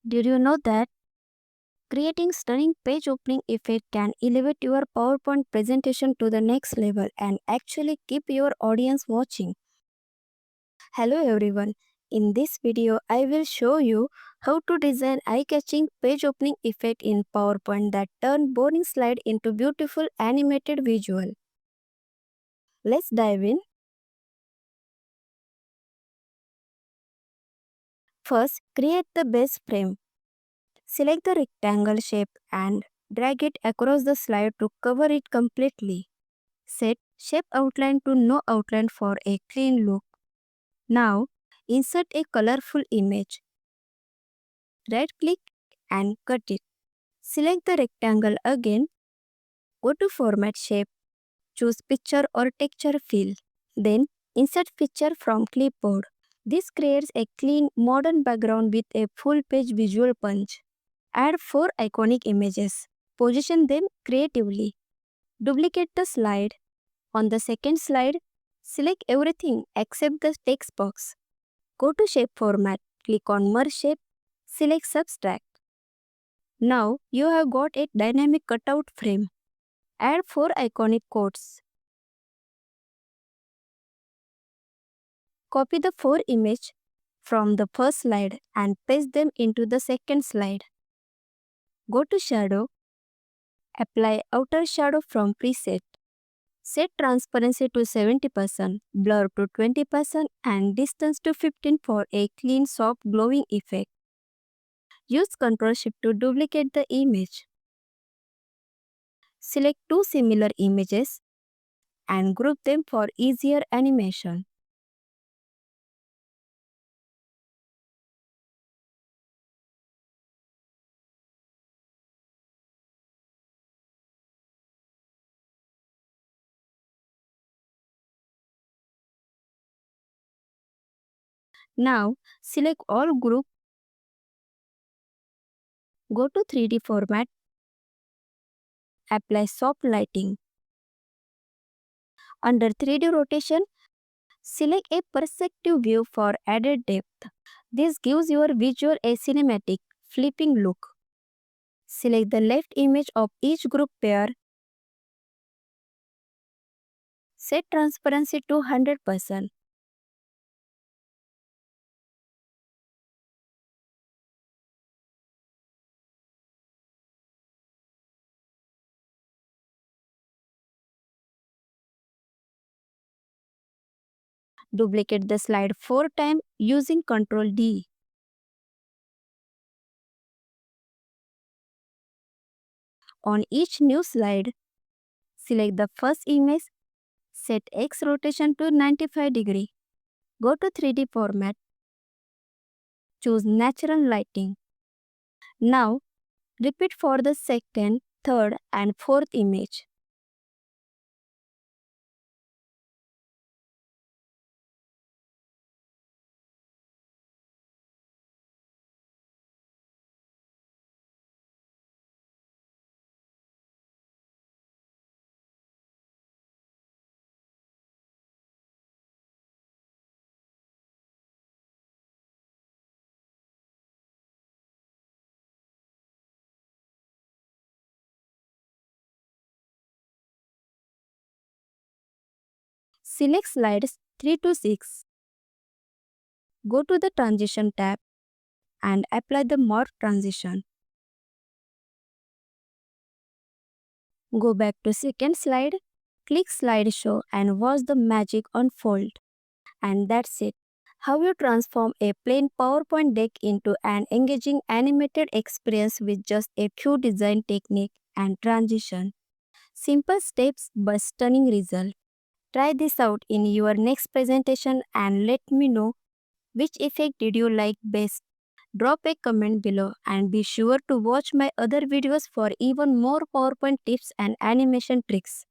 Did you know that creating stunning page opening effect can elevate your PowerPoint presentation to the next level and actually keep your audience watching? Hello everyone. In this video, I will show you how to design eye-catching page opening effect in PowerPoint that turn boring slide into beautiful animated visual. Let's dive in. First, create the base frame. Select the rectangle shape and drag it across the slide to cover it completely. Set shape outline to no outline for a clean look. Now, insert a colorful image. Right click and cut it. Select the rectangle again. Go to Format Shape. Choose Picture or Texture Fill. Then, insert picture from clipboard. This creates a clean, modern background with a full page visual punch. Add 4 iconic images. Position them creatively. Duplicate the slide. On the second slide, select everything except the text box. Go to Shape Format, click on Merge Shape, select Subtract. Now you have got a dynamic cutout frame. Add 4 iconic quotes. Copy the 4 images from the first slide and paste them into the second slide. Go to Shadow, apply outer shadow from preset. Set transparency to 70%, blur to 20% and distance to 15 for a clean, soft, glowing effect. Use Ctrl-Shift to duplicate the image. Select 2 similar images and group them for easier animation. Now, select all group, go to 3D format, apply soft lighting. Under 3D rotation, select a perspective view for added depth. This gives your visual a cinematic, flipping look. Select the left image of each group pair. Set transparency to 100%. Duplicate the slide 4 times using Ctrl D. On each new slide, select the first image, set X rotation to 95 degree. Go to 3D format, choose natural lighting. Now, repeat for the second, third and fourth image. Select slides 3 to 6. Go to the Transition tab and apply the Morph Transition. Go back to second slide, click Slideshow and watch the magic unfold. And that's it. How you transform a plain PowerPoint deck into an engaging animated experience with just a few design technique and transition. Simple steps but stunning result. Try this out in your next presentation and let me know which effect did you like best. Drop a comment below and be sure to watch my other videos for even more PowerPoint tips and animation tricks.